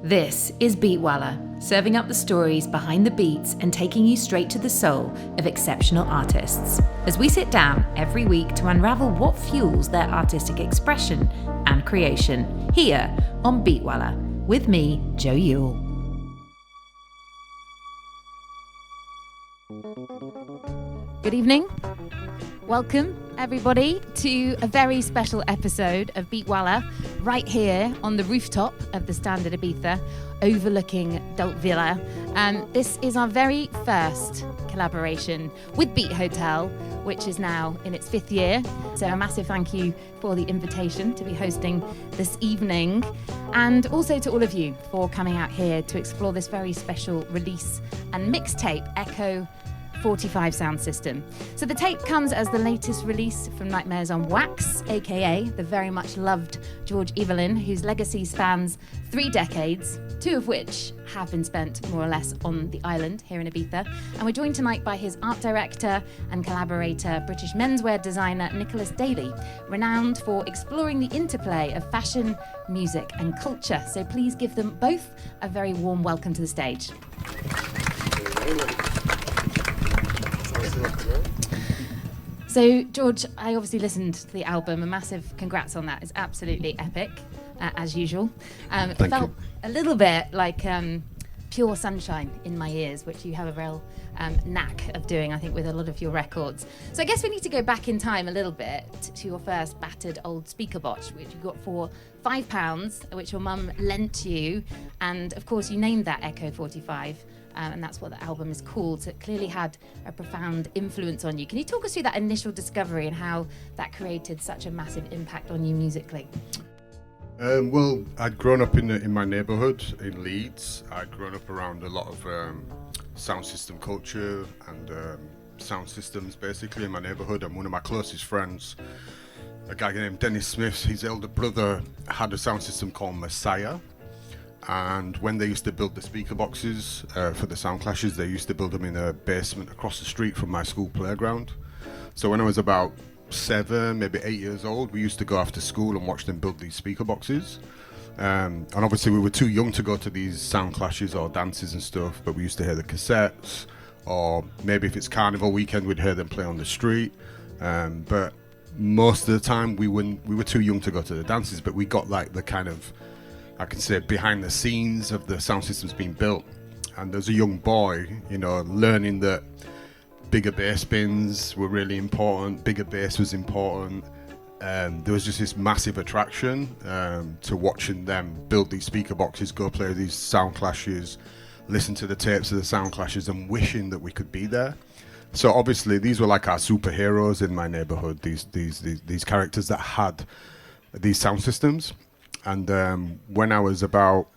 This is Beatwala, serving up the stories behind the beats and taking you straight to the soul of exceptional artists, as we sit down every week to unravel what fuels their artistic expression and creation, here on Beatwala, with me, Jo Youle. Good evening. Welcome, everybody, to a very special episode of Beatwala, right here on the rooftop of the Standard Ibiza, overlooking Dalt Villa. This is our very first collaboration with Beat Hotel, which is now in its 5th year. So a massive thank you for the invitation to be hosting this evening, and also to all of you for coming out here to explore this very special release and mixtape, Echo45 Sound System. So the tape comes as the latest release from Nightmares on Wax, aka the very much loved George Evelyn, whose legacy spans 3 decades, 2 of which have been spent more or less on the island here in Ibiza. And we're joined tonight by his art director and collaborator, British menswear designer Daley, renowned for exploring the interplay of fashion, music and culture. So please give them both a very warm welcome to the stage. So, George, I obviously listened to the album. A massive congrats on that. It's absolutely epic, as usual. It felt a little bit like pure sunshine in my ears, which you have a real knack of doing, I think, with a lot of your records. So I guess we need to go back in time a little bit to your first battered old speaker box, which you got for £5, which your mum lent you. And, of course, you named that Echo45. And that's what the album is called. So it clearly had a profound influence on you. Can you talk us through that initial discovery and how that created such a massive impact on you musically? Well, I'd grown up in my neighbourhood in Leeds. I'd grown up around a lot of sound system culture and sound systems basically in my neighbourhood. And one of my closest friends, a guy named Dennis Smith, his elder brother, had a sound system called Messiah. And when they used to build the speaker boxes for the sound clashes, they used to build them in a basement across the street from my school playground. So when I was about 7, maybe 8 years old, we used to go after school and watch them build these speaker boxes. And obviously we were too young to go to these sound clashes or dances and stuff, but we used to hear the cassettes, or maybe if it's carnival weekend, we'd hear them play on the street. But most of the time we were too young to go to the dances, but we got like the kind of, I can say, behind the scenes of the sound systems being built. And as a young boy, you know, learning that bigger bass bins were really important, bigger bass was important. There was just this massive attraction to watching them build these speaker boxes, go play these sound clashes, listen to the tapes of the sound clashes, and wishing that we could be there. So obviously these were like our superheroes in my neighborhood, these characters that had these sound systems. And when I was about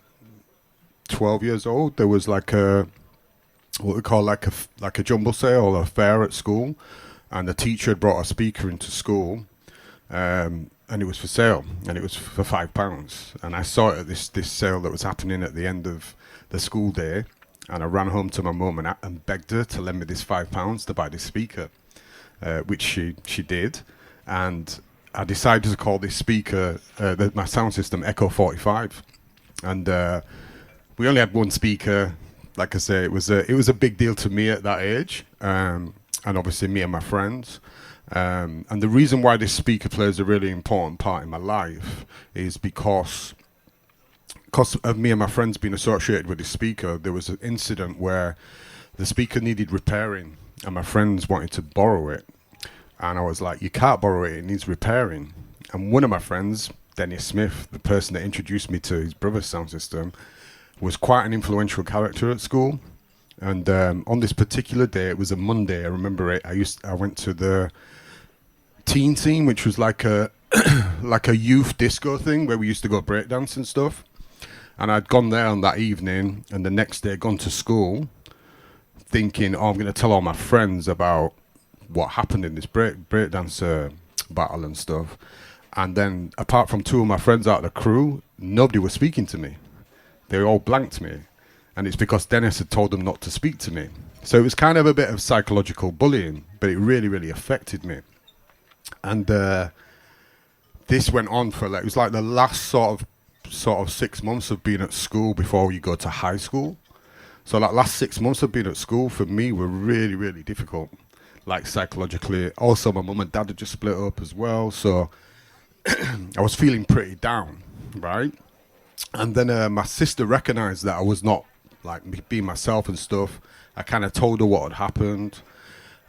12 years old, there was like what we call like a jumble sale or a fair at school, and the teacher had brought a speaker into school, and it was for sale, and it was for £5. And I saw it at this sale that was happening at the end of the school day, and I ran home to my mum and begged her to lend me this £5 to buy this speaker, which she did, and I decided to call this speaker, my sound system, Echo45, and we only had one speaker. Like I say, it was a big deal to me at that age, and obviously me and my friends. And the reason why this speaker plays a really important part in my life is because of me and my friends being associated with this speaker. There was an incident where the speaker needed repairing, and my friends wanted to borrow it. And I was like, you can't borrow it needs repairing. And one of my friends, Dennis Smith, the person that introduced me to his brother's sound system, was quite an influential character at school. And on this particular day, it was a Monday, I remember it, I went to the teen scene, which was like a like a youth disco thing where we used to go breakdance and stuff. And I'd gone there on that evening, and the next day gone to school thinking, I'm going to tell all my friends about what happened in this breakdance battle and stuff. And then apart from 2 of my friends out of the crew, nobody was speaking to me. They all blanked me, and it's because Dennis had told them not to speak to me. So it was kind of a bit of psychological bullying, but it really, really affected me. And this went on for it was like the last sort of sort of 6 months of being at school before you go to high school. So that last 6 months of being at school for me were really, really difficult, like psychologically. Also, my mum and dad had just split up as well, so I was feeling pretty down, right? And then my sister recognized that I was not like being myself and stuff. I kind of told her what had happened,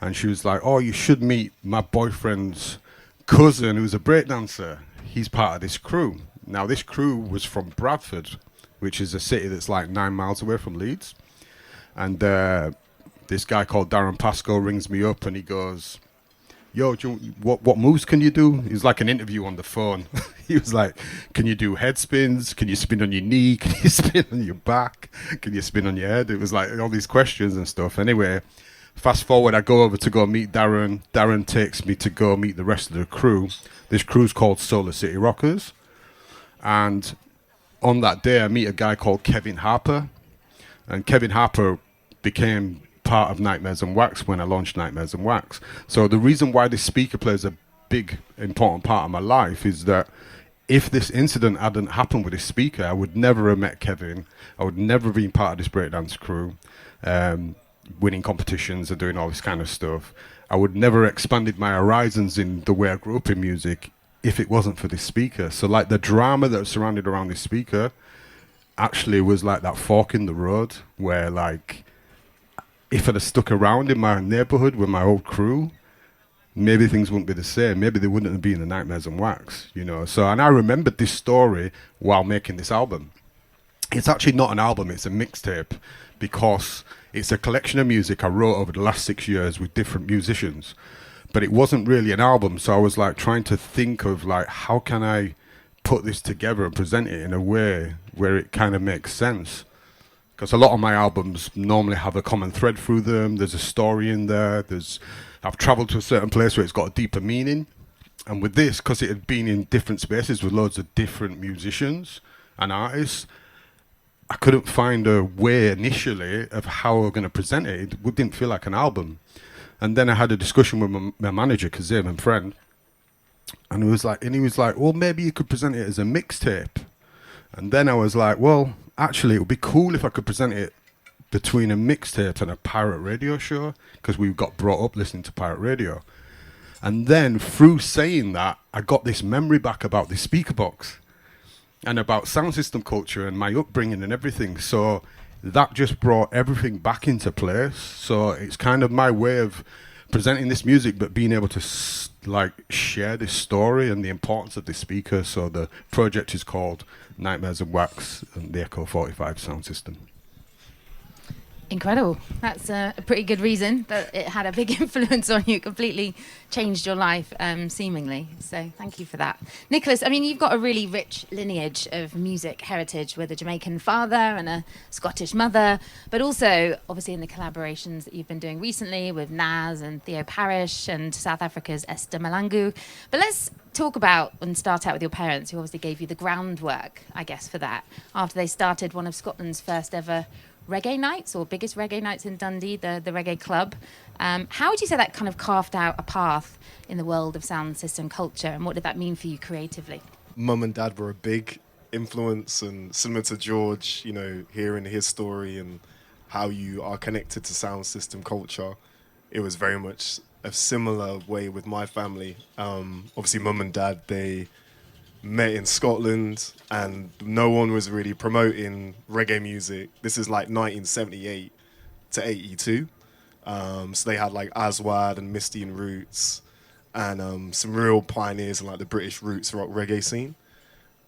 and she was like, "Oh, you should meet my boyfriend's cousin, who's a breakdancer. He's part of this crew." Now, this crew was from Bradford, which is a city that's like 9 miles away from Leeds. And this guy called Darren Pascoe rings me up and he goes, "Yo, what moves can you do?" It was like an interview on the phone. He was like, "Can you do head spins? Can you spin on your knee? Can you spin on your back? Can you spin on your head?" It was like all these questions and stuff. Anyway, fast forward, I go over to go meet Darren. Darren takes me to go meet the rest of the crew. This crew's called Solar City Rockers. And on that day, I meet a guy called Kevin Harper. And Kevin Harper became part of Nightmares and Wax when I launched Nightmares and Wax. So the reason why this speaker plays a big, important part of my life is that if this incident hadn't happened with this speaker, I would never have met Kevin. I would never have been part of this breakdance crew, winning competitions and doing all this kind of stuff. I would never have expanded my horizons in the way I grew up in music if it wasn't for this speaker. So like the drama that was surrounded around this speaker actually was like that fork in the road where like if I'd have stuck around in my neighborhood with my old crew, maybe things wouldn't be the same. Maybe they wouldn't have been the Nightmares and Wax, you know. So, and I remembered this story while making this album. It's actually not an album, it's a mixtape, because it's a collection of music I wrote over the last 6 years with different musicians. But it wasn't really an album, so I was like trying to think of like, how can I put this together and present it in a way where it kind of makes sense? Because a lot of my albums normally have a common thread through them. There's a story in there. I've traveled to a certain place where it's got a deeper meaning. And with this, because it had been in different spaces with loads of different musicians and artists, I couldn't find a way initially of how we were going to present it. It didn't feel like an album. And then I had a discussion with my manager, Kazim, and friend, and he was like, "Well, maybe you could present it as a mixtape." And then I was like, "Well, actually, it would be cool if I could present it between a mixtape and a pirate radio show, because we got brought up listening to pirate radio." And then through saying that, I got this memory back about this speaker box and about sound system culture and my upbringing and everything. So that just brought everything back into place. So it's kind of my way of presenting this music, but being able to like share this story and the importance of this speaker. So the project is called Nightmares and Wax and the Echo45 Sound System. Incredible. That's a pretty good reason that it had a big influence on you, completely changed your life, seemingly. So thank you for that. Nicholas, I mean, you've got a really rich lineage of music heritage with a Jamaican father and a Scottish mother, but also obviously in the collaborations that you've been doing recently with Nas and Theo Parrish and South Africa's Esther Malangu. But let's talk about and start out with your parents, who obviously gave you the groundwork, I guess, for that, after they started one of Scotland's first ever reggae nights, or biggest reggae nights in Dundee, the Reggae Club. How would you say that kind of carved out a path in the world of sound system culture, and what did that mean for you creatively? Mum and Dad were a big influence, and similar to George, you know, hearing his story and how you are connected to sound system culture, it was very much a similar way with my family. Obviously, Mum and Dad, they met in Scotland, and no one was really promoting reggae music. This is like 1978 to 82. So they had like Aswad and Misty and Roots, and some real pioneers in like the British roots rock reggae scene.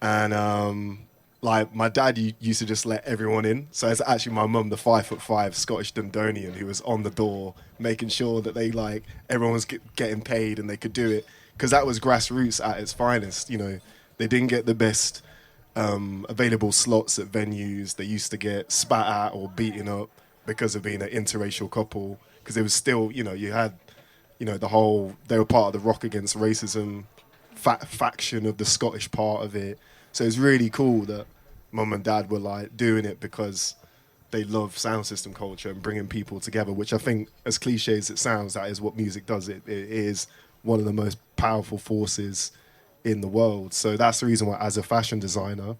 And like my dad used to just let everyone in. So it's actually my mum, the 5'5" Scottish Dundonian, who was on the door making sure that they like everyone was getting paid and they could do it, because that was grassroots at its finest. You know, they didn't get the best available slots at venues. They used to get spat at or beaten up because of being an interracial couple, because it was still, you know, you had, you know, the whole, they were part of the Rock Against Racism faction of the Scottish part of it. So it's really cool that Mum and Dad were like doing it because they love sound system culture and bringing people together, which I think, as cliche as it sounds, that is what music does. It is one of the most powerful forces in the world. So that's the reason why, as a fashion designer,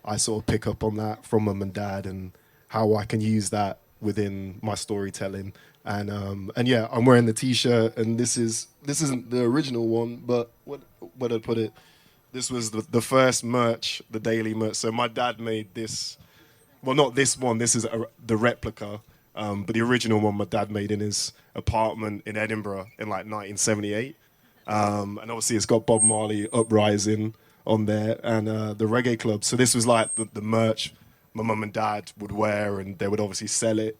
I sort of pick up on that from mum and dad and how I can use that within my storytelling. And yeah, I'm wearing the T-shirt, and this isn't the original one, but what I'd put it, this was the first merch, the Daley merch. So my dad made this. Well, not this one. This is the replica, but the original one my dad made in his apartment in Edinburgh in like 1978. And obviously it's got Bob Marley Uprising on there and the Reggae Club. So this was like the merch my mum and dad would wear, and they would obviously sell it.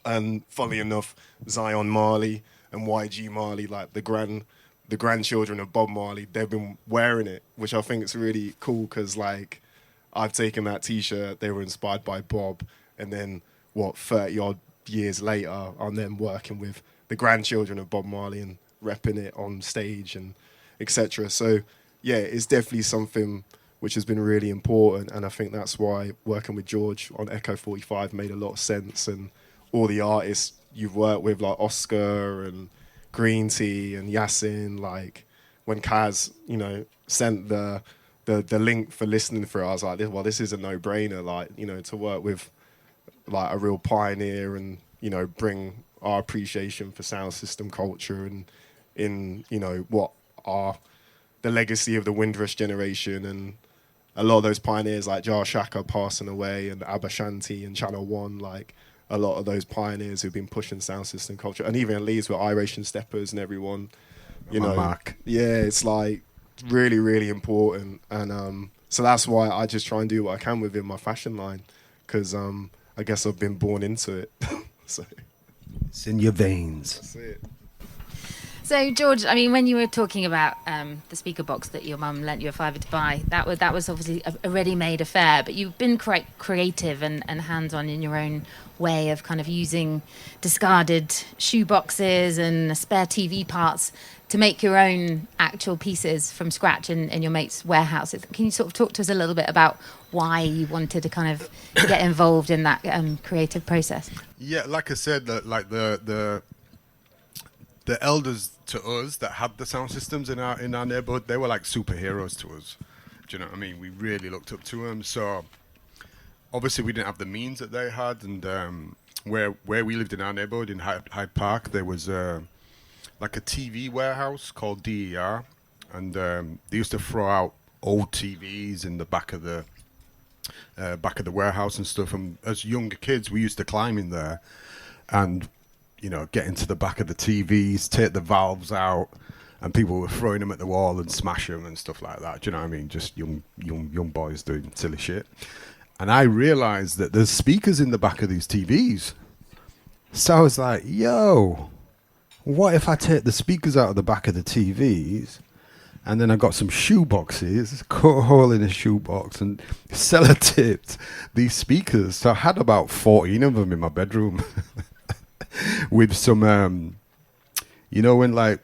And funnily enough, Zion Marley and YG Marley, like the grandchildren of Bob Marley, they've been wearing it, which I think is really cool because like I've taken that T-shirt, they were inspired by Bob, and then 30 odd years later, I'm then working with the grandchildren of Bob Marley and repping it on stage and etc. So yeah, it's definitely something which has been really important, and I think that's why working with George on Echo45 made a lot of sense. And all the artists you've worked with, like Oscar and Green Tea and Yasin, like when Kaz, sent the link for listening for it, I was like, well, this is a no-brainer, like, to work with like a real pioneer and, bring our appreciation for sound system culture and in, what are the legacy of the Windrush generation, and a lot of those pioneers like Jar Shaka passing away and Abba Shanti and Channel One, like a lot of those pioneers who've been pushing sound system culture, and even at Leeds with Irish and Steppers and everyone, Mark. Yeah, it's like really, really important. And so that's why I just try and do what I can within my fashion line, because I guess I've been born into it. So it's in your veins. That's it. So George, I mean, when you were talking about the speaker box that your mum lent you a fiver to buy, that was obviously a ready-made affair. But you've been quite creative and hands-on in your own way of kind of using discarded shoe boxes and spare TV parts to make your own actual pieces from scratch in your mate's warehouse. Can you sort of talk to us a little bit about why you wanted to kind of get involved in that creative process? Yeah, like I said, like the elders to us that had the sound systems in our neighborhood, they were like superheroes to us. Do you know what I mean? We really looked up to them. So obviously we didn't have the means that they had, and where we lived in our neighborhood in Hyde Park, there was like a TV warehouse called DER, and they used to throw out old TVs in the back of the warehouse and stuff. And as younger kids, we used to climb in there and get into the back of the TVs, take the valves out, and people were throwing them at the wall and smash them and stuff like that. Do you know what I mean? Just young boys doing silly shit. And I realized that there's speakers in the back of these TVs. So I was like, yo, what if I take the speakers out of the back of the TVs, and then I got some shoe boxes, cut a hole in a shoe box, and sellotaped these speakers. So I had about 14 of them in my bedroom. With some, when like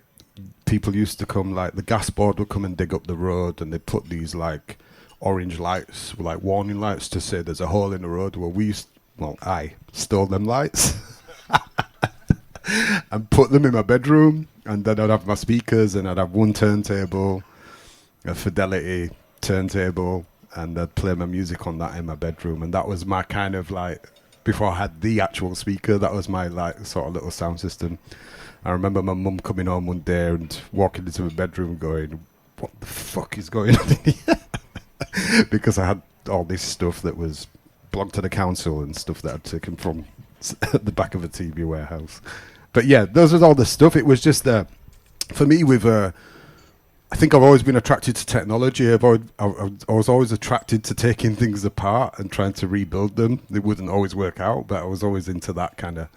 people used to come, like the gas board would come and dig up the road, and they put these like orange lights, like warning lights, to say there's a hole in the road. Well, I stole them lights and put them in my bedroom, and then I'd have my speakers, and I'd have one turntable, a Fidelity turntable, and I'd play my music on that in my bedroom. And that was my kind of like, before I had the actual speaker, that was my like sort of little sound system. I remember my mum coming home one day and walking into my bedroom going, what the fuck is going on in here? Because I had all this stuff that was belonged to the council and stuff that I'd taken from the back of a TV warehouse. But yeah, those was all the stuff. It was just for me with I think I've always been attracted to technology. I was always attracted to taking things apart and trying to rebuild them. It wouldn't always work out, but I was always into that kind of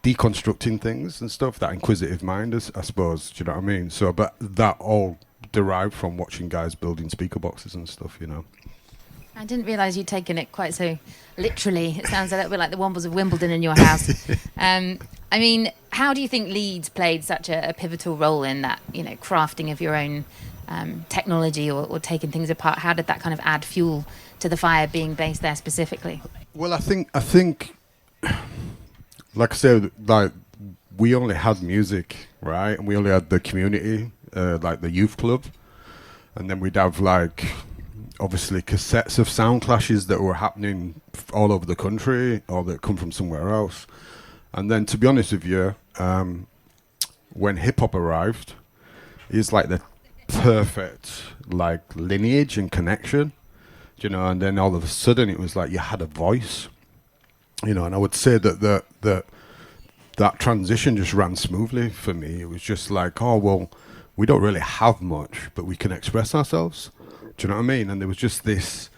deconstructing things and stuff, that inquisitive mind, I suppose. Do you know what I mean? So, but that all derived from watching guys building speaker boxes and stuff, I didn't realise you'd taken it quite so literally. It sounds a little bit like the Wombles of Wimbledon in your house. I mean, how do you think Leeds played such a pivotal role in that, crafting of your own technology or taking things apart? How did that kind of add fuel to the fire being based there specifically? Well, I think, like I said, like we only had music, right? And we only had the community, like the youth club. And then we'd have like obviously cassettes of sound clashes that were happening all over the country or that come from somewhere else. And then, to be honest with you, when hip hop arrived, it's like the perfect like lineage and connection, you know. And then all of a sudden, it was like you had a voice, you know. And I would say that transition just ran smoothly for me. It was just like, oh well, we don't really have much, but we can express ourselves. Do you know what I mean? And there was just this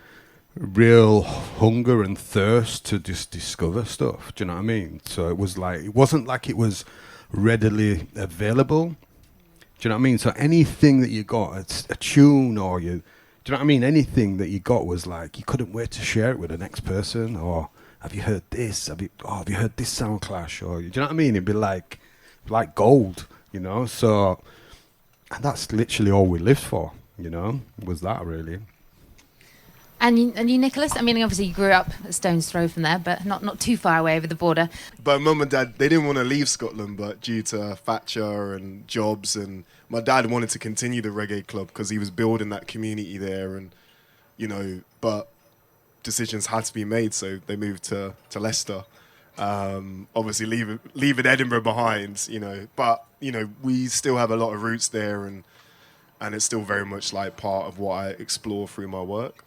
real hunger and thirst to just discover stuff. Do you know what I mean? So it wasn't like it was readily available. Do you know what I mean? So anything that you got, a tune or do you know what I mean? Anything that you got was like, you couldn't wait to share it with the next person. Or have you heard this? Have you heard this sound clash? Or do you know what I mean? It'd be like gold, you know? So, and that's literally all we lived for, you know, was that really. And you, Nicholas? I mean, obviously you grew up a stone's throw from there, but not too far away over the border. But mum and dad, they didn't want to leave Scotland, but due to Thatcher and jobs, and my dad wanted to continue the reggae club because he was building that community there, and you know, but decisions had to be made, so they moved to Leicester. Obviously leaving Edinburgh behind, you know, but you know, we still have a lot of roots there, and it's still very much like part of what I explore through my work.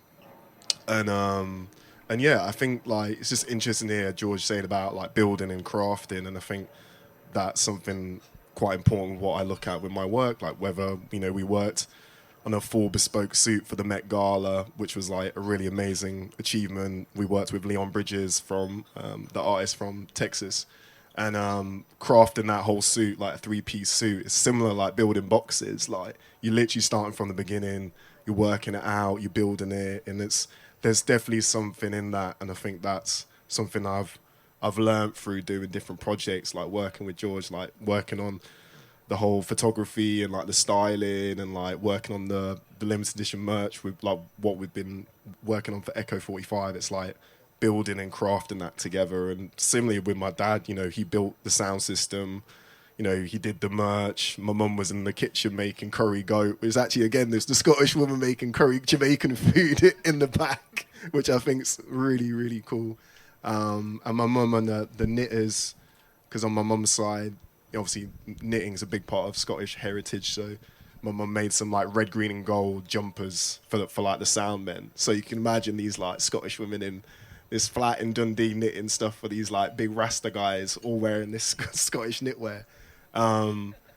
And yeah, I think like it's just interesting to hear George saying about like building and crafting, and I think that's something quite important with what I look at with my work. Like whether, you know, we worked on a full bespoke suit for the Met Gala, which was like a really amazing achievement. We worked with Leon Bridges from the artist from Texas, and crafting that whole suit, like a 3-piece suit, is similar like building boxes. Like you're literally starting from the beginning, you're working it out, you're building it, and there's definitely something in that, and I think that's something I've learned through doing different projects, like working with George, like working on the whole photography and like the styling, and like working on the limited edition merch with like what we've been working on for Echo45. It's like building and crafting that together. And similarly with my dad, you know, he built the sound system, you know, he did the merch. My mum was in the kitchen making curry goat. It was actually, again, there's the Scottish woman making curry Jamaican food in the back, which I think's really, really cool. And my mum and the knitters, because on my mum's side, obviously knitting is a big part of Scottish heritage. So my mum made some like red, green and gold jumpers for like the sound men. So you can imagine these like Scottish women in this flat in Dundee knitting stuff for these like big Rasta guys all wearing this Scottish knitwear.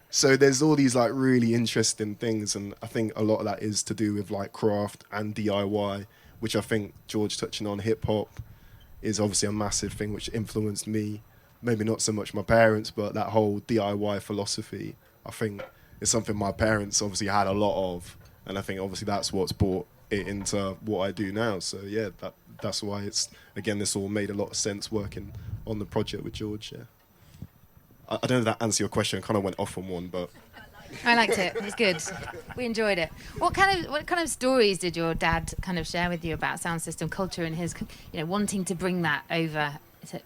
So there's all these like really interesting things, and I think a lot of that is to do with like craft and DIY, which I think George touching on hip hop is obviously a massive thing which influenced me. Maybe not so much my parents, but that whole DIY philosophy, I think, is something my parents obviously had a lot of, and I think obviously that's what's brought it into what I do now. So yeah, that's why it's, again, this all made a lot of sense working on the project with George. Yeah. I don't know if that answers your question. I kind of went off on one, but I liked it. It was good. We enjoyed it. What kind of stories did your dad kind of share with you about sound system culture and his, you know, wanting to bring that over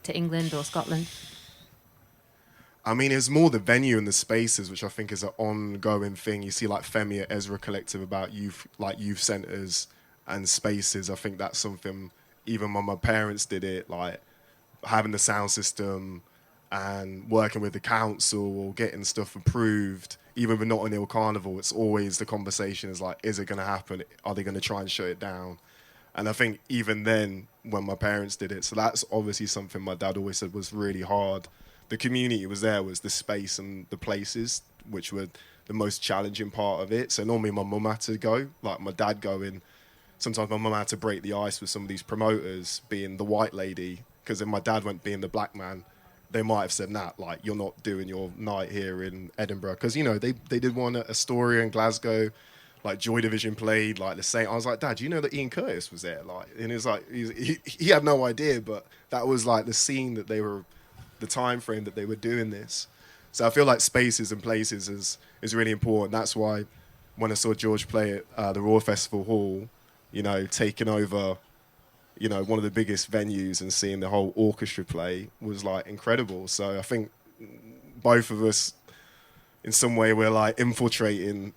to England or Scotland? I mean, it's more the venue and the spaces, which I think is an ongoing thing. You see like Femi at Ezra Collective about youth centres and spaces. I think that's something, even when my parents did it, like having the sound system and working with the council or getting stuff approved, even with Notting Hill Carnival, it's always the conversation is like, is it going to happen? Are they going to try and shut it down? And I think even then, when my parents did it, so that's obviously something my dad always said was really hard. The community was there, was the space and the places, which were the most challenging part of it. So normally my mum had to go, like my dad going. Sometimes my mum had to break the ice with some of these promoters, being the white lady, because if my dad went being the black man, they might have said, nah, like, you're not doing your night here in Edinburgh. Because, you know, they did one at Astoria in Glasgow, like Joy Division played, like the same. I was like, Dad, do you know that Ian Curtis was there? Like, and it was like, he had no idea, but that was like the scene that they were, the time frame that they were doing this. So I feel like spaces and places is really important. That's why when I saw George play at the Royal Festival Hall, you know, taking over, you know, one of the biggest venues and seeing the whole orchestra play was like incredible. So I think both of us, in some way, we're like infiltrating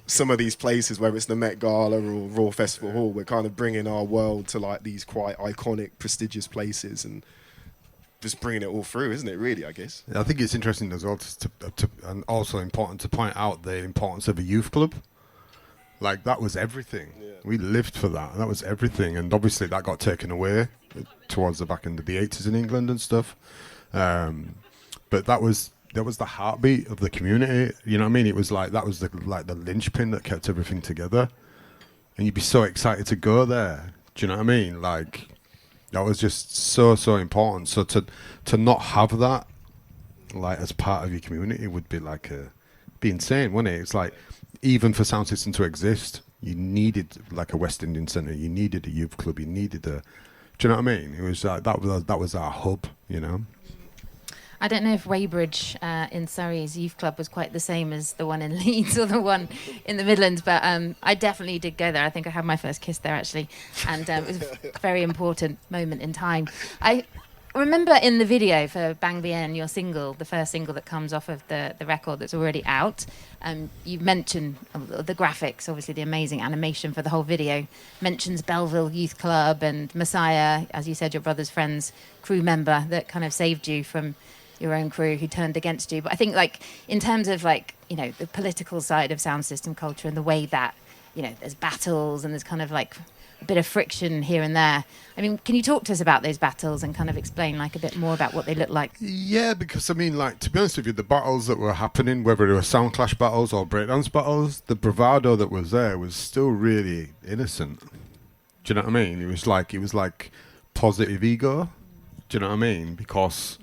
some of these places, whether it's the Met Gala or Royal Festival Hall, we're kind of bringing our world to like these quite iconic, prestigious places and just bringing it all through, isn't it? Really, I guess. I think it's interesting as well and also important to point out the importance of a youth club. Like, that was everything. Yeah. We lived for that. That was everything. And obviously that got taken away towards the back end of the 80s in England and stuff. But that was the heartbeat of the community. You know what I mean? It was like, that was the linchpin that kept everything together. And you'd be so excited to go there. Do you know what I mean? Like, that was just so important. So to not have that, like, as part of your community would be like be insane, wouldn't it? It's like, even for Sound System to exist, you needed like a West Indian Centre, you needed a youth club, you needed do you know what I mean? It was like, that was our hub, you know. I don't know if Weybridge in Surrey's youth club was quite the same as the one in Leeds or the one in the Midlands, but I definitely did go there. I think I had my first kiss there, actually, and it was a very important moment in time. I remember in the video for Bang Bien, your single, the first single that comes off of the record that's already out, you mentioned the graphics, obviously the amazing animation for the whole video, mentions Belleville Youth Club and Messiah, as you said, your brother's friend's crew member that kind of saved you from your own crew who turned against you. But I think, like, in terms of, like, you know, the political side of sound system culture and the way that, you know, there's battles and there's kind of like a bit of friction here and there. I mean, can you talk to us about those battles and kind of explain like a bit more about what they look like? Yeah, because I mean, like, to be honest with you, the battles that were happening, whether they were sound clash battles or breakdance battles, the bravado that was there was still really innocent. Do you know what I mean? It was like positive ego. Do you know what I mean? Because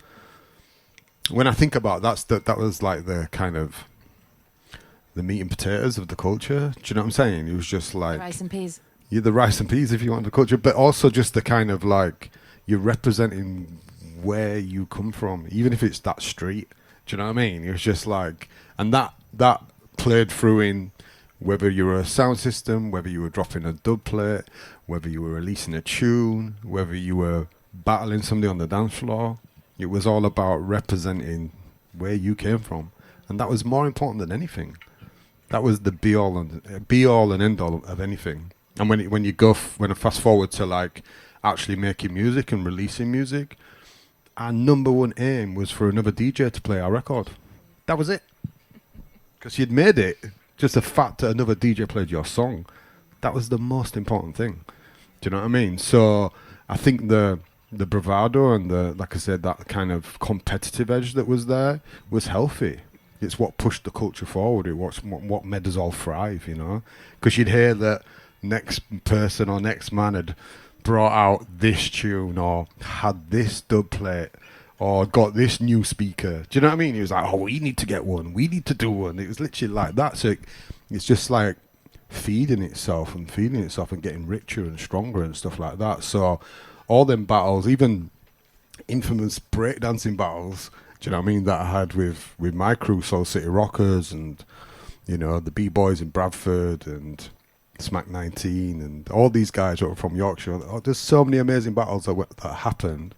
when I think about that was like the kind of the meat and potatoes of the culture. Do you know what I'm saying? It was just like rice and peas. Yeah, the rice and peas, if you want the culture, but also just the kind of like you're representing where you come from, even if it's that street. Do you know what I mean? It was just like, and that played through in whether you were a sound system, whether you were dropping a dub plate, whether you were releasing a tune, whether you were battling somebody on the dance floor. It was all about representing where you came from, and that was more important than anything. That was the be all and end all of anything. And when I fast forward to like actually making music and releasing music, our number one aim was for another DJ to play our record. That was it. Because you'd made it. Just the fact that another DJ played your song, that was the most important thing. Do you know what I mean? So I think the bravado and like I said, that kind of competitive edge that was there was healthy. It's what pushed the culture forward. It was what made us all thrive, you know? Because you'd hear that next person or next man had brought out this tune or had this dub plate or got this new speaker. Do you know what I mean? He was like, oh, we need to get one. We need to do one. It was literally like that. So it's just like feeding itself and getting richer and stronger and stuff like that. So all them battles, even infamous breakdancing battles, do you know what I mean, that I had with my crew, Soul City Rockers and, you know, the B-Boys in Bradford and Smack 19 and all these guys were from Yorkshire. Oh, there's so many amazing battles that happened,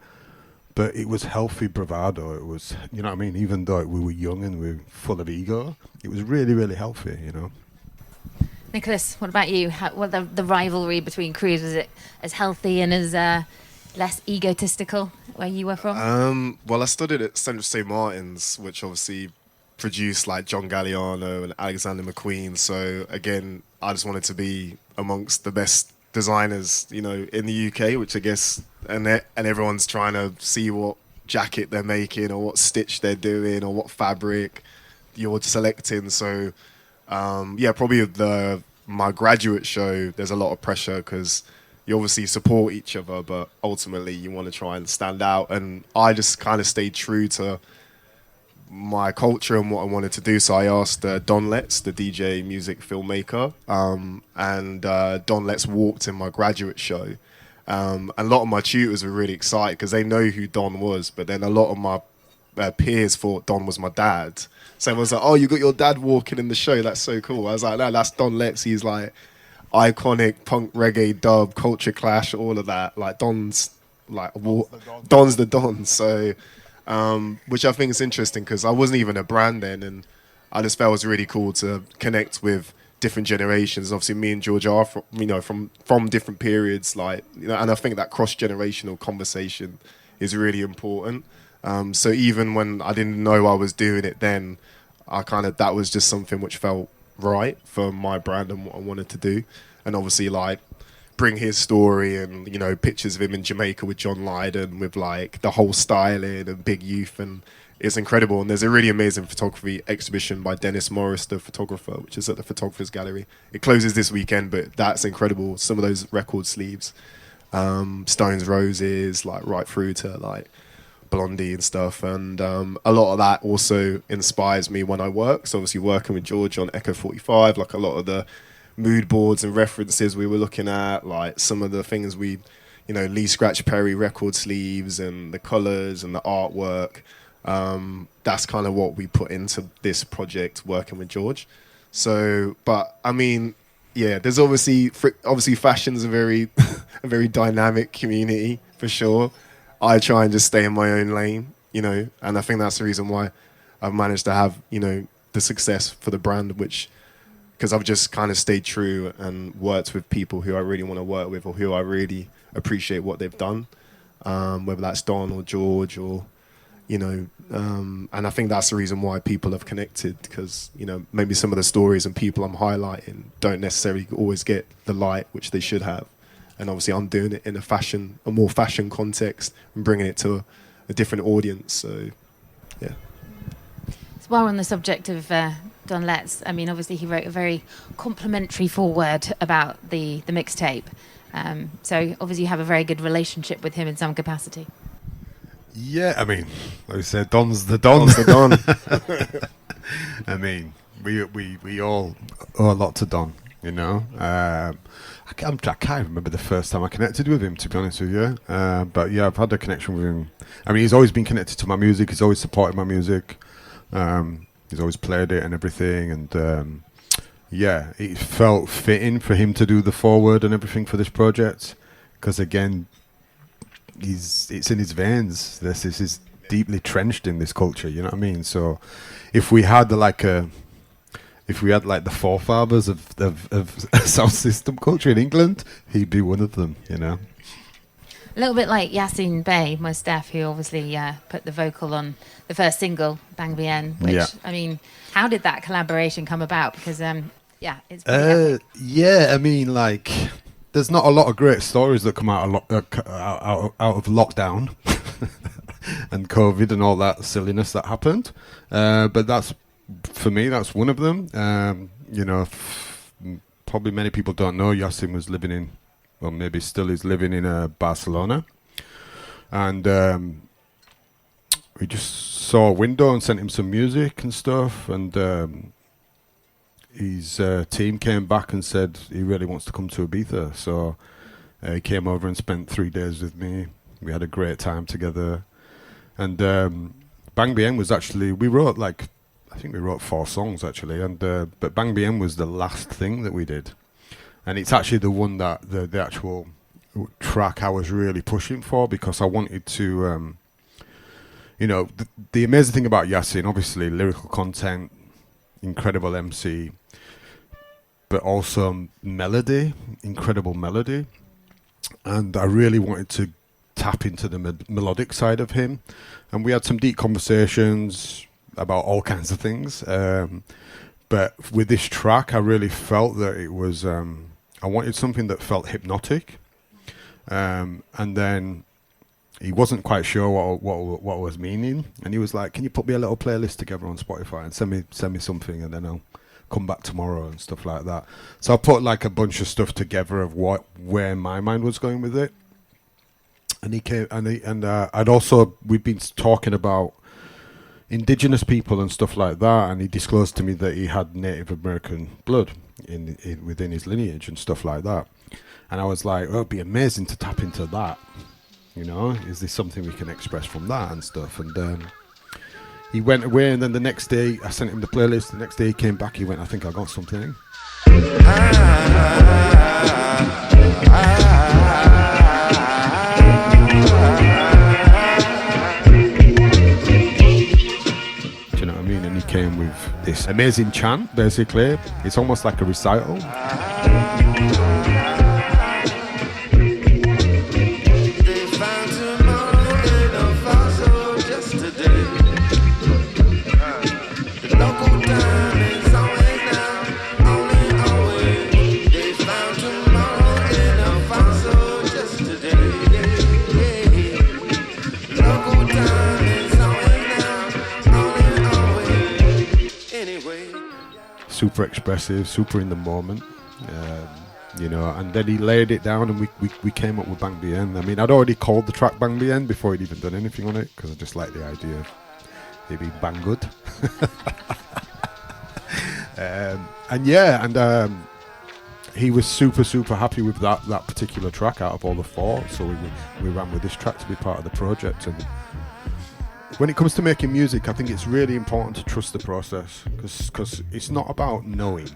but it was healthy bravado. It was, you know what I mean, even though we were young and we were full of ego, it was really, really healthy, you know. Nicholas, what about you? The rivalry between crews, was it as healthy and as less egotistical where you were from? Well, I studied at Central St. Martin's, which obviously produced like John Galliano and Alexander McQueen. So again, I just wanted to be amongst the best designers, you know, in the UK, which I guess, and everyone's trying to see what jacket they're making or what stitch they're doing or what fabric you're selecting. So yeah, probably my graduate show, there's a lot of pressure because you obviously support each other, but ultimately you want to try and stand out. And I just kind of stayed true to my culture and what I wanted to do. So I asked Don Letts, the DJ music filmmaker, and Don Letts walked in my graduate show. And a lot of my tutors were really excited because they know who Don was, but then a lot of my peers thought Don was my dad. So everyone's like, oh, you got your dad walking in the show, that's so cool. I was like, no, that's Don Letts. He's like iconic punk reggae dub culture clash, all of that. Like Don's the Don. So which I think is interesting because I wasn't even a brand then, and I just felt it was really cool to connect with different generations. Obviously, me and George are from different periods, like, and I think that cross-generational conversation is really important. So even when I didn't know I was doing it then, that was just something which felt right for my brand and what I wanted to do. And obviously, like, bring his story and, pictures of him in Jamaica with John Lydon, with like the whole styling and Big Youth, and it's incredible. And there's a really amazing photography exhibition by Dennis Morris, the photographer, which is at the Photographers Gallery. It closes this weekend, but that's incredible. Some of those record sleeves, Stones Roses, like right through to like Blondie and stuff. And a lot of that also inspires me when I work. So obviously working with George on Echo45, like a lot of the mood boards and references we were looking at, like some of the things Lee Scratch Perry record sleeves and the colours and the artwork. That's kind of what we put into this project working with George. So, but I mean, yeah, there's obviously fashion's a very a very dynamic community for sure. I try and just stay in my own lane, and I think that's the reason why I've managed to have, the success for the brand, because I've just kind of stayed true and worked with people who I really want to work with, or who I really appreciate what they've done, whether that's Don or George or, and I think that's the reason why people have connected, because, maybe some of the stories and people I'm highlighting don't necessarily always get the light which they should have. And obviously I'm doing it in a more fashion context and bringing it to a different audience. So, yeah. So while we're on the subject of Don Letts, I mean, obviously he wrote a very complimentary foreword about the mixtape. So obviously you have a very good relationship with him in some capacity. Yeah, I mean, like we said, Don's the Don. I mean, we all owe a lot to Don, I can't remember the first time I connected with him, to be honest with you. But yeah, I've had a connection with him. I mean, he's always been connected to my music. He's always supported my music. He's always played it and everything. And yeah, it felt fitting for him to do the foreword and everything for this project. Because again, it's in his veins. This is deeply trenched in this culture, you know what I mean? So if we had the forefathers of sound system culture in England, he'd be one of them, A little bit like Yasin Bay, my staff, who obviously put the vocal on the first single, Bang Bien, which, I mean, how did that collaboration come about? Because, it's pretty epic. Yeah, I mean, like, there's not a lot of great stories that come out of lockdown and COVID and all that silliness that happened. But for me, that's one of them. Probably many people don't know Yasin was living maybe still is living in Barcelona. And we just saw a window and sent him some music and stuff. And his team came back and said he really wants to come to Ibiza. So he came over and spent 3 days with me. We had a great time together. And Bang Bien was actually, I think we wrote 4 songs actually, but Bang Bien was the last thing that we did, and it's actually the one that the actual track I was really pushing for, because I wanted to, the amazing thing about Yasin, obviously lyrical content, incredible MC, but also melody, incredible melody, and I really wanted to tap into the melodic side of him, and we had some deep conversations about all kinds of things, but with this track I really felt that it was I wanted something that felt hypnotic, and then he wasn't quite sure what I was meaning, and he was like, can you put me a little playlist together on Spotify and send me something, and then I'll come back tomorrow and stuff like that. So I put like a bunch of stuff together of where my mind was going with it, and he came and we'd been talking about indigenous people and stuff like that, and he disclosed to me that he had Native American blood within his lineage and stuff like that, and I was like, it'd be amazing to tap into that, is this something we can express from that and stuff. And he went away, and then the next day I sent him the playlist. The next day he came back, he went, I think I got something. You know what I mean? And he came with this amazing chant. Basically, it's almost like a recital. Super expressive, super in the moment, you know, and then he laid it down and we came up with Bang Bien. I mean, I'd already called the track Bang Bien before he'd even done anything on it, because I just like the idea of it being bang good. He was super happy with that particular track out of all the four, so we ran with this track to be part of the project. And when it comes to making music, I think it's really important to trust the process, because it's not about knowing.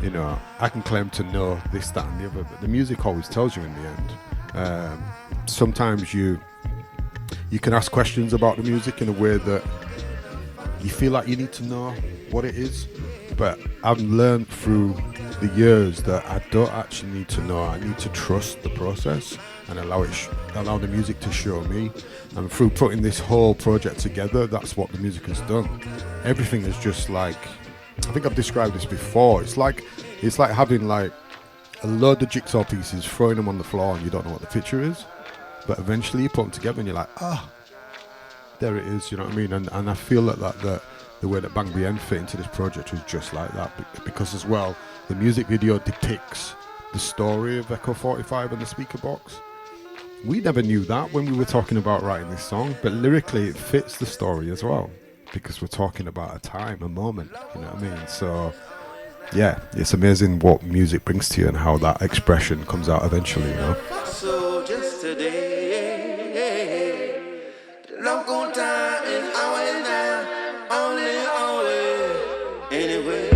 You know, I can claim to know this, that and the other, but the music always tells you in the end. Sometimes you can ask questions about the music in a way that you feel like you need to know what it is, but I've learned through the years that I don't actually need to know. I need to trust the process and allow the music to show me. And through putting this whole project together, that's what the music has done. Everything is just like, I think I've described this before, it's like having like a load of jigsaw pieces, throwing them on the floor and you don't know what the picture is, but eventually you put them together and you're like, there it is, you know what I mean? And I feel that the way that Bang Bien fit into this project was just like that, because as well, the music video depicts the story of Echo45 and the speaker box. We never knew that when we were talking about writing this song, but lyrically it fits the story as well, because we're talking about a time, a moment, you know what I mean? So yeah, it's amazing what music brings to you and how that expression comes out eventually, you know? So just today, the local time is always now, only always, anyway.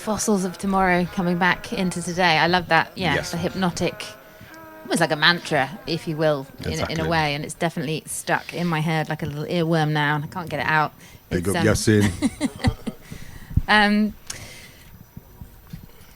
Fossils of tomorrow coming back into today. I love that. Yeah, yes. The hypnotic, almost like a mantra, if you will, exactly. in a way. And it's definitely stuck in my head like a little earworm now, and I can't get it out. Big up Yasin.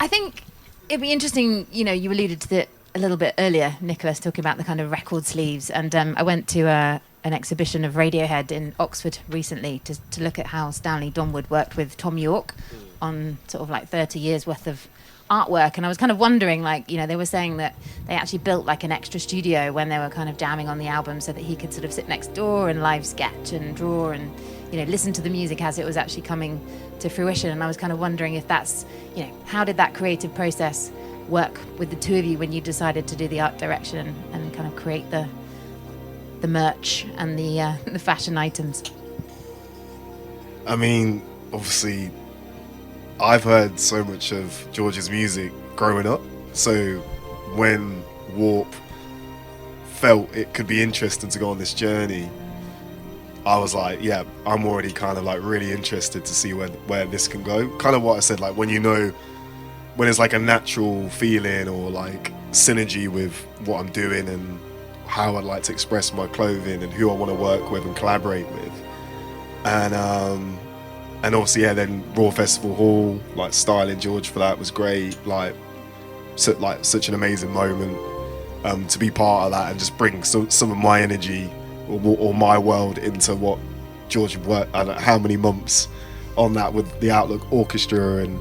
I think it'd be interesting, you know, you alluded to it a little bit earlier, Nicholas, talking about the kind of record sleeves. And I went to an exhibition of Radiohead in Oxford recently to look at how Stanley Donwood worked with Tom York on sort of like 30 years worth of artwork. And I was kind of wondering, like, you know, they were saying that they actually built like an extra studio when they were kind of jamming on the album so that he could sort of sit next door and live sketch and draw and, you know, listen to the music as it was actually coming to fruition. And I was kind of wondering if that's, you know, how did that creative process work with the two of you when you decided to do the art direction and kind of create the merch and the fashion items? I mean, obviously, I've heard so much of George's music growing up, so when Warp felt it could be interesting to go on this journey, I was like, yeah, I'm already kind of like really interested to see where this can go. Kind of what I said, like when you know, when it's like a natural feeling or like synergy with what I'm doing and how I'd like to express my clothing and who I want to work with and collaborate with. And obviously, yeah, then Raw Festival Hall, like styling George for that was great. Like such an amazing moment to be part of that and just bring some of my energy or my world into what George worked. I don't know how many months on that with the Outlook Orchestra and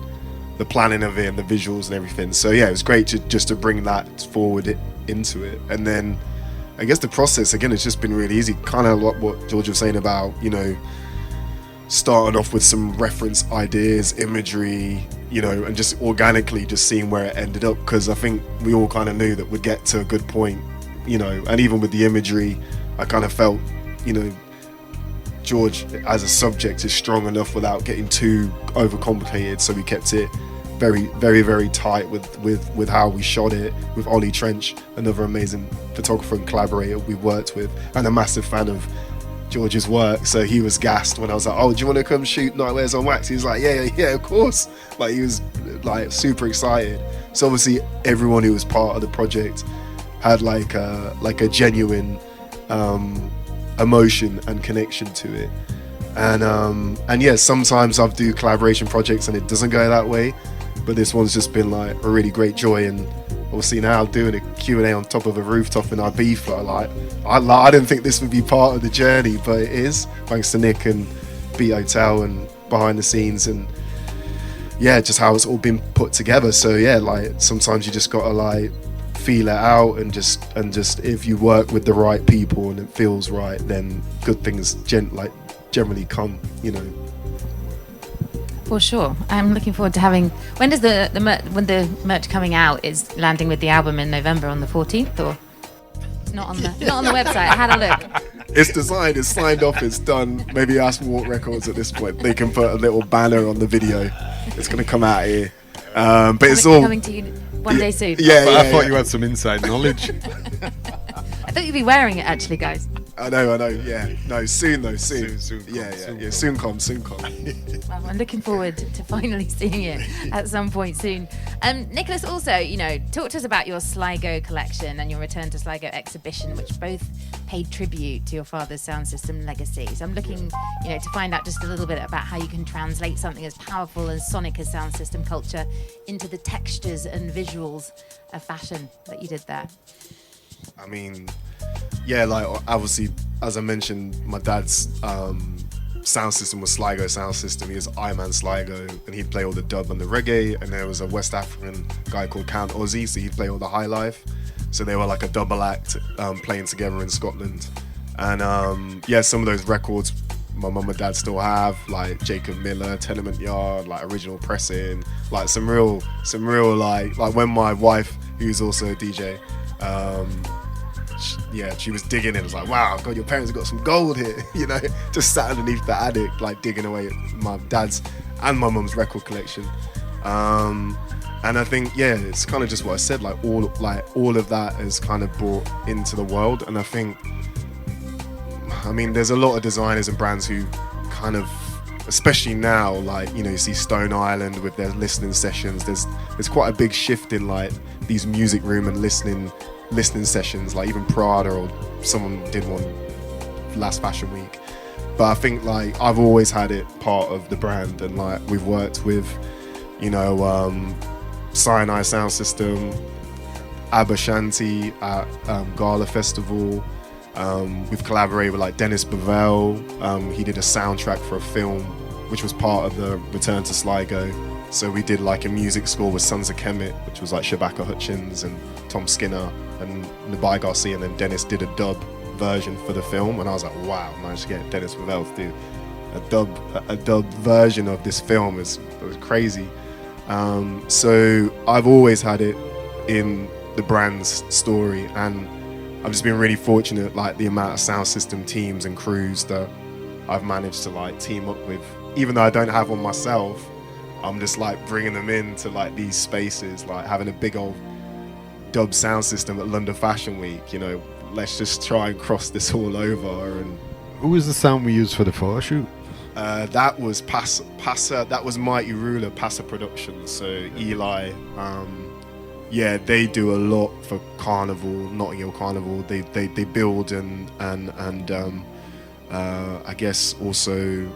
the planning of it and the visuals and everything. So yeah, it was great just to bring that forward into it. And then I guess the process again, it's just been really easy. Kind of like what George was saying about, you know, starting off with some reference ideas, imagery, you know, and just organically just seeing where it ended up, because I think we all kind of knew that we'd get to a good point, you know. And even with the imagery, I kind of felt, you know, George as a subject is strong enough without getting too overcomplicated, so we kept it very, very, very tight with how we shot it, with Ollie Trench, another amazing photographer and collaborator we worked with, and a massive fan of George's work. So he was gassed when I was like, oh, do you want to come shoot Nightwears on Wax? He was like, yeah, of course. Like, he was like super excited. So obviously everyone who was part of the project had like a genuine emotion and connection to it. And yeah, sometimes I do collaboration projects and it doesn't go that way, but this one's just been like a really great joy. And obviously now doing a Q&A on top of a rooftop in Ibiza, like I didn't think this would be part of the journey, but it is, thanks to Nick and Beat Hotel and behind the scenes, and yeah, just how it's all been put together. So yeah, like sometimes you just gotta like feel it out, and just if you work with the right people and it feels right, then good things generally come, you know. For sure. I'm looking forward to having. When does when the merch coming out is landing with the album in November on the 14th, or it's not on the website? I had a look. It's designed, it's signed off, it's done. Maybe ask Walk Records at this point. They can put a little banner on the video. It's gonna come out here. But it's all coming to you one day soon. Yeah, I thought you had some inside knowledge. I thought you'd be wearing it actually, guys. I know. Yeah, no, soon though. Soon. Yeah. Soon come. Well, I'm looking forward to finally seeing it at some point soon. Nicholas, also, you know, talk to us about your Sligo collection and your Return to Sligo exhibition, which both paid tribute to your father's sound system legacy. So I'm looking, you know, to find out just a little bit about how you can translate something as powerful and sonic as sound system culture into the textures and visuals of fashion that you did there. I mean, yeah, like obviously, as I mentioned, my dad's sound system was Sligo sound system. He was I-Man Sligo, and he'd play all the dub and the reggae. And there was a West African guy called Count Ozzy, so he'd play all the high life. So they were like a double act playing together in Scotland. And yeah, some of those records my mum and dad still have, like Jacob Miller, Tenement Yard, like original pressing, like some real like when my wife, who's also a DJ, she was digging in. It was like, wow, God, your parents have got some gold here, you know, just sat underneath the attic, like digging away at my dad's and my mum's record collection. And I think, yeah, it's kind of just what I said, like all of that is kind of brought into the world. And I think, I mean, there's a lot of designers and brands who kind of, especially now, like, you know, you see Stone Island with their listening sessions. There's quite a big shift in like these music room and listening sessions, like even Prada or someone did one last Fashion Week. But I think like I've always had it part of the brand, and like we've worked with, you know, Cyanide Sound System, Abba Shanti at Gala Festival. We've collaborated with like Dennis Bavell. He did a soundtrack for a film which was part of the Return to Sligo. So we did like a music score with Sons of Kemet, which was like Shabaka Hutchins and Tom Skinner and Nabai Garcia, and then Dennis did a dub version for the film, and I was like, wow, I managed to get Dennis Bavell to do a dub version of this film. It was crazy. So I've always had it in the brand's story, and I've just been really fortunate, like the amount of sound system teams and crews that I've managed to like team up with. Even though I don't have one myself, I'm just like bringing them into like these spaces, like having a big old dub sound system at London Fashion Week. You know, let's just try and cross this all over. And who was the sound we used for the photo shoot? That was Passa. That was Mighty Ruler, Passa Productions. So Eli. Yeah, they do a lot for Carnival, Notting Hill Carnival. They build and I guess also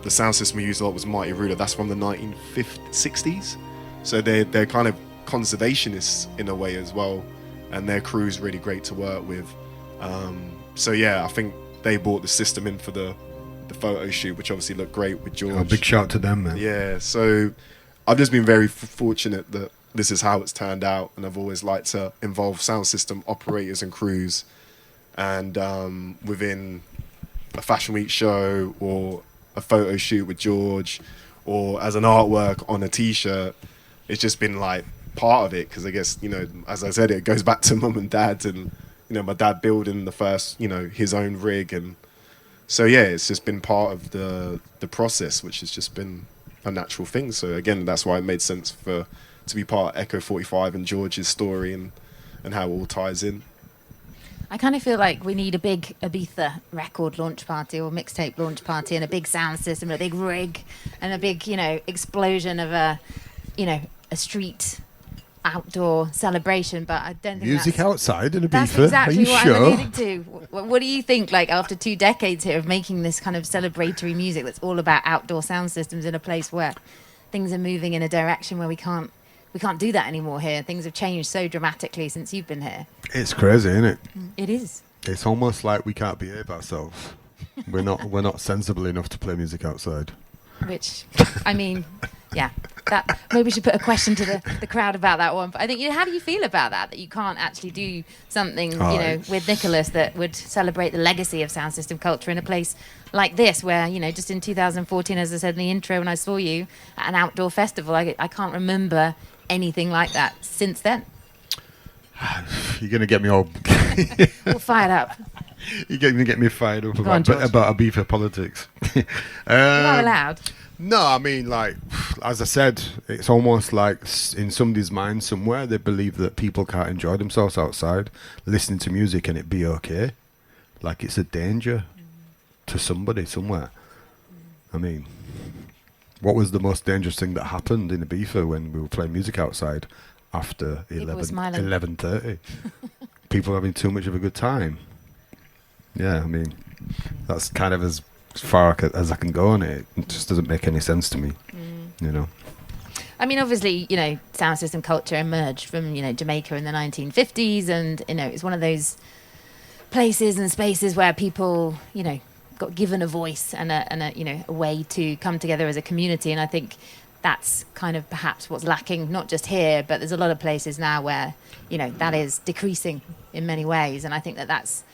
the sound system we used a lot was Mighty Ruler. That's from the 1960s. So they're kind of conservationists in a way as well, and their crew's really great to work with. So yeah, I think they brought the system in for the photo shoot, which obviously looked great with George. Oh, big shout to them, man. Yeah, so I've just been very fortunate that this is how it's turned out, and I've always liked to involve sound system operators and crews, and within a Fashion Week show or a photo shoot with George or as an artwork on a t-shirt, it's just been like part of it, because I guess, as I said, it goes back to mum and dad, and my dad building the first, his own rig, and so yeah, it's just been part of the process, which has just been a natural thing. So again, that's why it made sense to be part of Echo45 and George's story and how it all ties in. I kind of feel like we need a big Ibiza record launch party or mixtape launch party, and a big sound system, and a big rig, and a big, explosion of a street outdoor celebration. But I don't think Music outside in Ibiza. That's exactly Are you what sure? I'm alluding to. What do you think, like, after 2 decades here of making this kind of celebratory music that's all about outdoor sound systems in a place where things are moving in a direction where we can't do that anymore here? Things have changed so dramatically since you've been here. It's crazy, isn't it? It is. It's almost like we can't behave ourselves. We're not sensible enough to play music outside. Which, I mean, yeah, that maybe we should put a question to the crowd about that one. But I think, how do you feel about that you can't actually do something, with Nicholas that would celebrate the legacy of sound system culture in a place like this, where, just in 2014, as I said in the intro, when I saw you at an outdoor festival, I can't remember anything like that since then. You're going to get me all... All fired up. You're going to get me fired up on, about Ibiza politics. You're not allowed. No, I mean, like, as I said, it's almost like in somebody's mind somewhere, they believe that people can't enjoy themselves outside, listening to music, and it be okay. Like, it's a danger to somebody somewhere. I mean, what was the most dangerous thing that happened in Ibiza when we were playing music outside after 11:30? People having too much of a good time. Yeah, I mean, that's kind of as far as I can go on it. It just doesn't make any sense to me, I mean, obviously, sound system culture emerged from, Jamaica in the 1950s, and, it's one of those places and spaces where people, got given a voice and a way to come together as a community. And I think that's kind of perhaps what's lacking, not just here, but there's a lot of places now where, that is decreasing in many ways. And I think that's,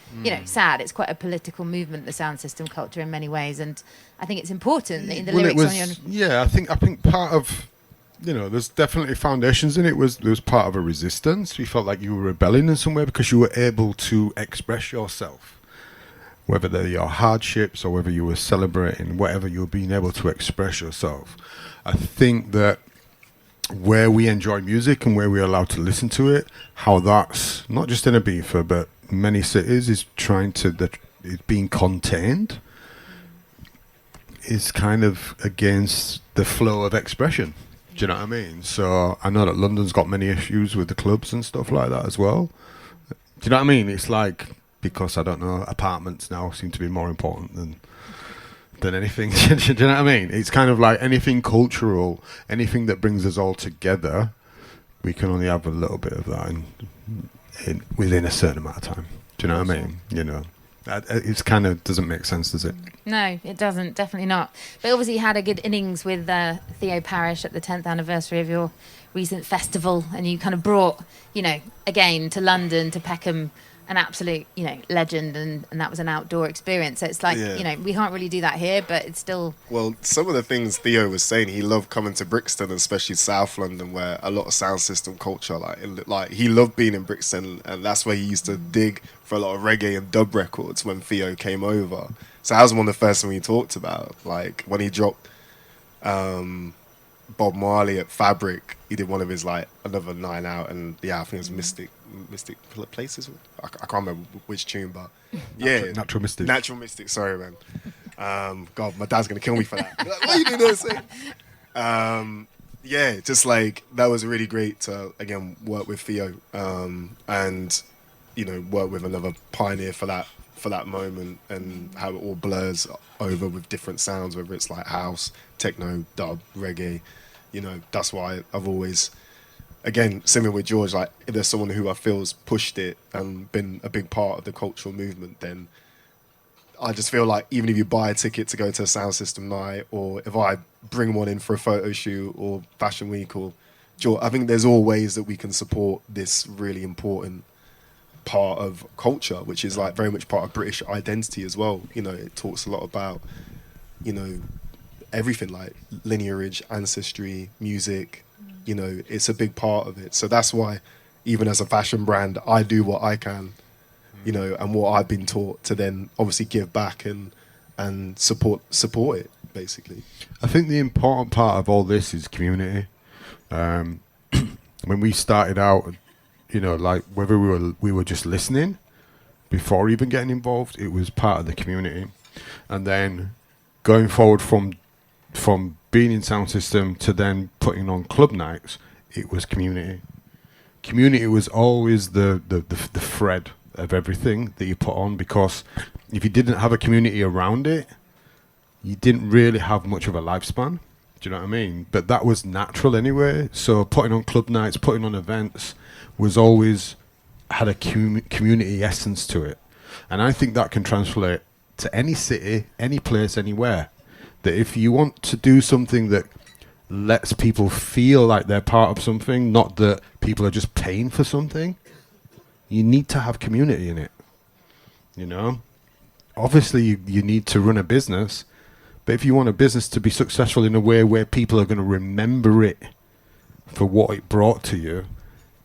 sad. It's quite a political movement, the sound system culture, in many ways. And I think it's important that in the lyrics on your... Yeah, I think part of, there's definitely foundations in it. There was part of a resistance. You felt like you were rebelling in some way because you were able to express yourself. Whether they're your hardships or whether you were celebrating, whatever, you were being able to express yourself. I think that where we enjoy music and where we're allowed to listen to it, how that's, not just in Ibiza, but many cities, is is being contained, is kind of against the flow of expression. Do you know what I mean? So I know that London's got many issues with the clubs and stuff like that as well. Do you know what I mean? It's like, because I don't know, apartments now seem to be more important than anything. Do you know what I mean? It's kind of like anything cultural, anything that brings us all together, we can only have a little bit of that within a certain amount of time. Do you know what I mean? It's kind of doesn't make sense, does it? No, it doesn't. Definitely not. But obviously you had a good innings with Theo Parrish at the 10th anniversary of your recent festival, and you kind of brought, again to London, to Peckham, an absolute, legend, and that was an outdoor experience. So it's like, we can't really do that here, but it's still... Well, some of the things Theo was saying, he loved coming to Brixton, especially South London, where a lot of sound system culture, like he loved being in Brixton, and that's where he used to dig for a lot of reggae and dub records when Theo came over. So that was one of the first things we talked about. Like, when he dropped Bob Marley at Fabric, he did one of his, another 9 out, and I think it was Mystic Places. I can't remember which tune, but Natural Mystic. Natural Mystic. Sorry, man. God, my dad's gonna kill me for that. What are you doing there? Just that was really great to again work with Theo, and work with another pioneer for that moment, and how it all blurs over with different sounds, whether it's like house, techno, dub, reggae. That's why I've always, again, similar with George, like, if there's someone who I feel's pushed it and been a big part of the cultural movement, then I just feel like even if you buy a ticket to go to a sound system night, or if I bring one in for a photo shoot or fashion week, or George, I think there's all ways that we can support this really important part of culture, which is very much part of British identity as well. It talks a lot about, you know, everything like lineage, ancestry, music, you know, it's a big part of it. So that's why even as a fashion brand, I do what I can, you know, and what I've been taught to then obviously give back and support it, basically. I think the important part of all this is community. When we started out, you know, like whether we were just listening before even getting involved, it was part of the community. And then going forward from being in sound system to then putting on club nights, it was community. Community was always the thread of everything that you put on, because if you didn't have a community around it, you didn't really have much of a lifespan. Do you know what I mean? But that was natural anyway. So putting on club nights, putting on events was always had a community essence to it. And I think that can translate to any city, any place, anywhere. That if you want to do something that lets people feel like they're part of something, not that people are just paying for something, you need to have community in it. You know? Obviously, you need to run a business, but if you want a business to be successful in a way where people are going to remember it for what it brought to you,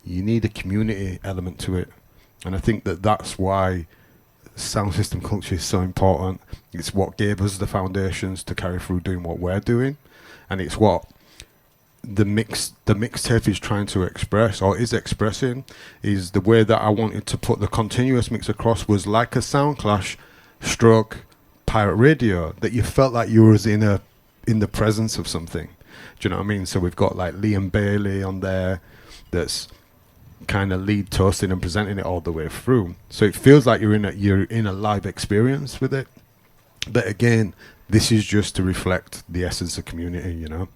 you need a community element to it. And I think that that's why sound system culture is so important. It's what gave us the foundations to carry through doing what we're doing, and it's what the mixtape is trying to express, or is expressing, is the way that I wanted to put the continuous mix across was like a sound clash stroke pirate radio, that you felt like you was in the presence of something. Do you know what I mean? So we've got like Liam Bailey on there that's kind of lead toasting and presenting it all the way through, so it feels like you're in a live experience with it. But again, this is just to reflect the essence of community, you know.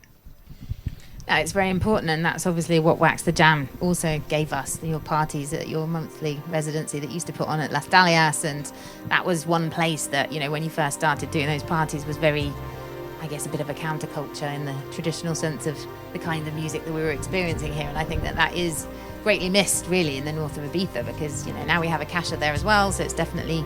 It's very important, and that's obviously what Wax the Jam also gave us, your parties at your monthly residency that used to put on at Las Dalias. And that was one place that, you know, when you first started doing those parties was very, I guess, a bit of a counterculture in the traditional sense of the kind of music that we were experiencing here. And I think that is greatly missed really in the north of Ibiza, because, you know, now we have a Kasha there as well, so it's definitely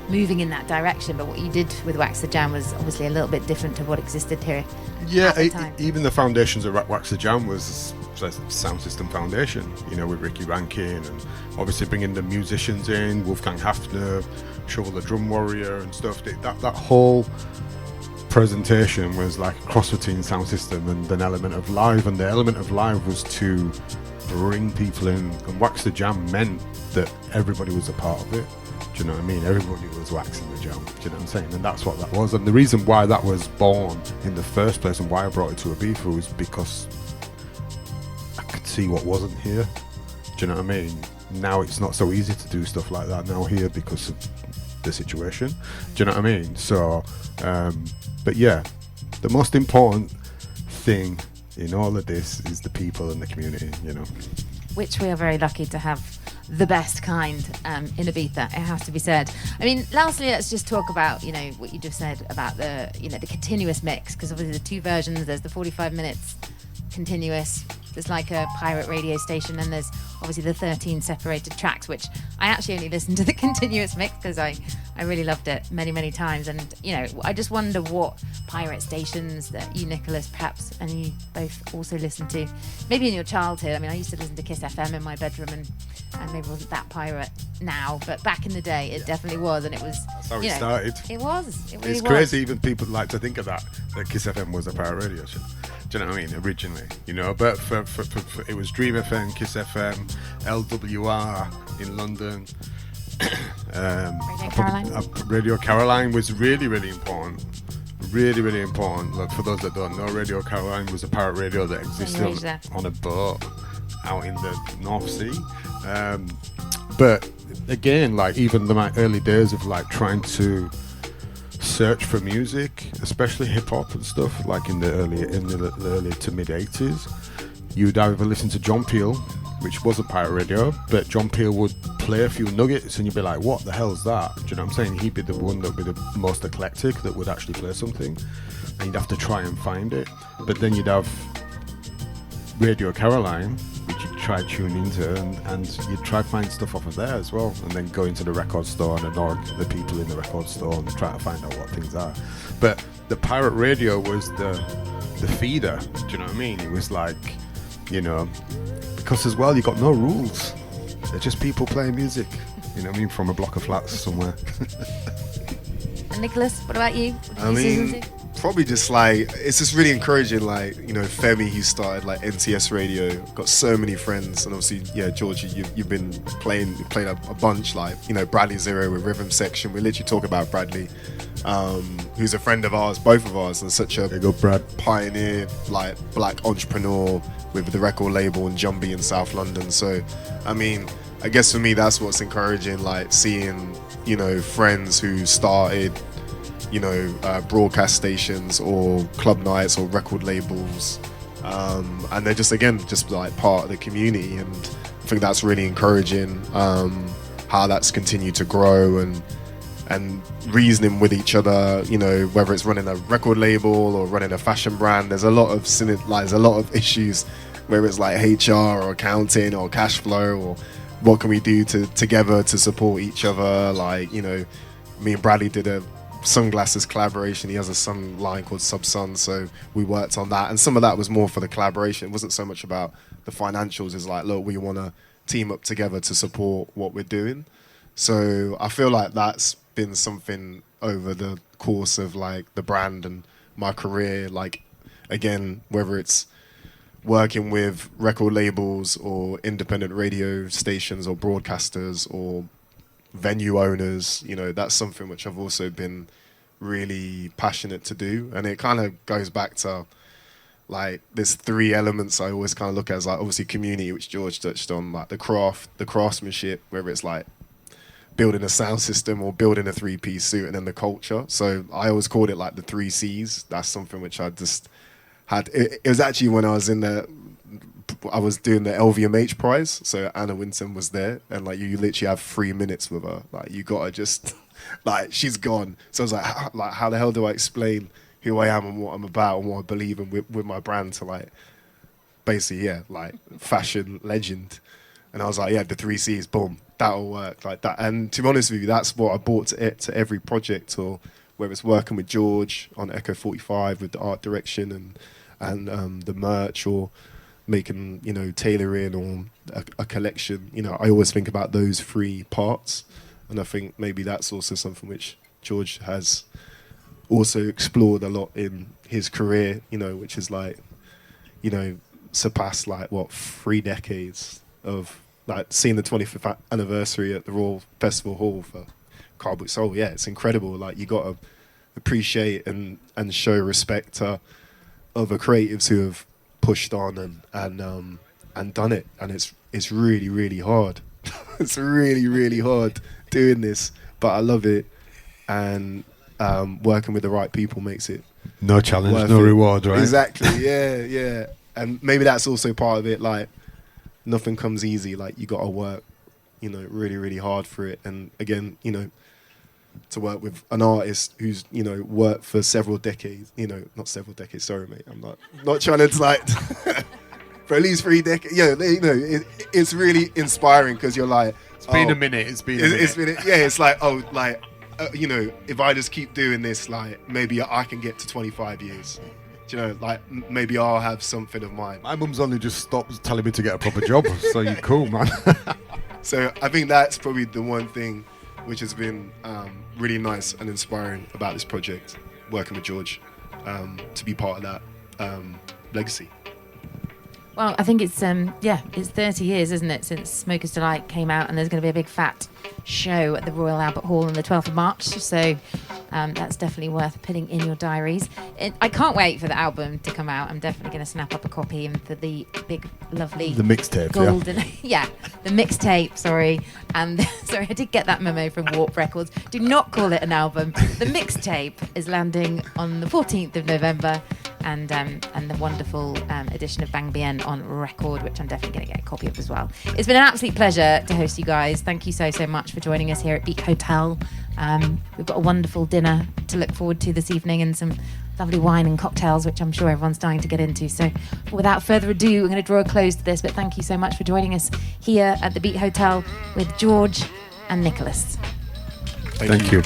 moving in that direction. But what you did with Wax the Jam was obviously a little bit different to what existed here. Yeah, even the foundations of Wax the Jam was a sound system foundation, you know, with Ricky Rankin, and obviously bringing the musicians in, Wolfgang Hafner, Shovel the Drum Warrior and stuff. That whole presentation was like a cross between sound system and an element of live, and the element of live was to bring people in, and Wax the Jam meant that everybody was a part of it. Do you know what I mean? Everybody was waxing the jam. Do you know what I'm saying? And that's what that was. And the reason why that was born in the first place and why I brought it to Ibiza was because I could see what wasn't here. Do you know what I mean? Now it's not so easy to do stuff like that now here because of the situation. Do you know what I mean? So, but yeah, the most important thing in all of this is the people and the community, you know. Which we are very lucky to have the best kind in Ibiza, it has to be said. I mean, lastly, let's just talk about, you know, what you just said about the, you know, the continuous mix, because obviously the two versions, there's the 45 minutes continuous, there's like a pirate radio station, and there's obviously the 13 separated tracks, which I actually only listened to the continuous mix because I really loved it many times. And, you know, I just wonder what pirate stations that you, Nicholas, perhaps, and you both also listen to, maybe in your childhood. I mean, I used to listen to Kiss FM in my bedroom, and maybe it wasn't that pirate now, but back in the day it definitely was, and it was, that's how it started. It was. It really it's was. crazy even people like to think of that Kiss FM was a pirate radio show. Do you know what I mean? Originally, you know, but for it was Dream FM, Kiss FM, LWR in London. Radio Caroline. Radio Caroline was really important. Really important. Look, for those that don't know, Radio Caroline was a pirate radio that existed on a boat out in the North Sea. But again, like even my early days of like trying to search for music, especially hip hop and stuff, like in the early to mid 80s, you'd either listen to John Peel, which wasn't pirate radio, but John Peel would play a few nuggets and you'd be like, what the hell's that? Do you know what I'm saying? He'd be the one that would be the most eclectic that would actually play something, and you'd have to try and find it. But then you'd have Radio Caroline, which you'd try tune into, and you'd try find stuff off of there as well, and then go into the record store and annoy the people in the record store and try to find out what things are. But the pirate radio was the feeder. Do you know what I mean? It was like, you know, because as well you got no rules. They're just people playing music. You know what I mean? From a block of flats somewhere. And Nicholas, what about you? What I did you mean, listen to? probably just like, it's just really encouraging, like, you know, Femi, who started like NTS Radio, got so many friends, and obviously, yeah, George, you've been playing a bunch, like, you know, Bradley Zero with Rhythm Section. We literally talk about Bradley, who's a friend of ours, both of ours, and such a pioneer, like, black entrepreneur with the record label in Jumbie in South London. So, I mean, I guess for me, that's what's encouraging, like seeing, you know, friends who started, you know, broadcast stations or club nights or record labels, and they're just, again, just like part of the community, and I think that's really encouraging, how that's continued to grow, and reasoning with each other, you know, whether it's running a record label or running a fashion brand. There's a lot of issues, whether it's like HR or accounting or cash flow, or what can we do together to support each other. Like, you know, me and Bradley did a sunglasses collaboration. He has a sun line called Sub Sun, so we worked on that, and some of that was more for the collaboration. It wasn't so much about the financials. It's like, look, we want to team up together to support what we're doing. So I feel like that's been something over the course of like the brand and my career, like, again, whether it's working with record labels or independent radio stations or broadcasters or venue owners, you know, that's something which I've also been really passionate to do. And it kind of goes back to like there's three elements I always kind of look at, as like obviously community, which George touched on, like the craftsmanship, whether it's like building a sound system or building a 3-piece suit, and then the culture. So I always called it like the 3 C's. That's something which I just had. It was actually when I was doing the LVMH prize, so Anna Winton was there, and like you literally have 3 minutes with her. Like you gotta just, like, she's gone. So I was like, how the hell do I explain who I am and what I'm about and what I believe in with my brand to, like, basically, yeah, like fashion legend. And I was like, yeah, the 3 C's, boom, that'll work, like that. And to be honest with you, that's what I brought to every project, or whether it's working with George on Echo45 with the art direction and the merch, or making, you know, tailoring or a collection. You know, I always think about those 3 parts, and I think maybe that's also something which George has also explored a lot in his career, you know, which is like, you know, surpassed like what 3 decades of like seeing the 25th anniversary at the Royal Festival Hall for Cardboard Soul. Yeah, it's incredible. Like, you got to appreciate and show respect to other creatives who have pushed on and done it, and it's really, really hard. It's really, really hard doing this, but I love it, and working with the right people makes it no challenge, no reward, right? Exactly. Yeah. And maybe that's also part of it. Like, nothing comes easy. Like, you got to work, you know, really, really hard for it. And again, you know, to work with an artist who's, you know, worked for several decades, you know, not several decades, sorry mate, I'm not trying to like for at least 3 decades. Yeah, you know, it's really inspiring, because you're like, it's been a minute. It's like, oh, like, you know, if I just keep doing this, like, maybe I can get to 25 years. Do you know, like, maybe I'll have something of mine. My mum's only just stopped telling me to get a proper job, so you're cool, man. So I think that's probably the one thing which has been really nice and inspiring about this project, working with George, to be part of that legacy. Well, I think it's it's 30 years, isn't it, since Smoker's Delight came out, and there's going to be a big fat show at the Royal Albert Hall on the 12th of March, so that's definitely worth putting in your diaries. I can't wait for the album to come out. I'm definitely going to snap up a copy, and for the big, lovely... The mixtape, golden, yeah. The mixtape, sorry. And sorry, I did get that memo from Warp Records. Do not call it an album. The mixtape is landing on the 14th of November, and the wonderful edition of Bang Bien on record, which I'm definitely going to get a copy of as well. It's been an absolute pleasure to host you guys. Thank you so much for joining us here at Beat Hotel. We've got a wonderful dinner to look forward to this evening, and some lovely wine and cocktails, which I'm sure everyone's dying to get into. So without further ado, I'm going to draw a close to this, but thank you so much for joining us here at the Beat Hotel with George and Nicholas. Thank you.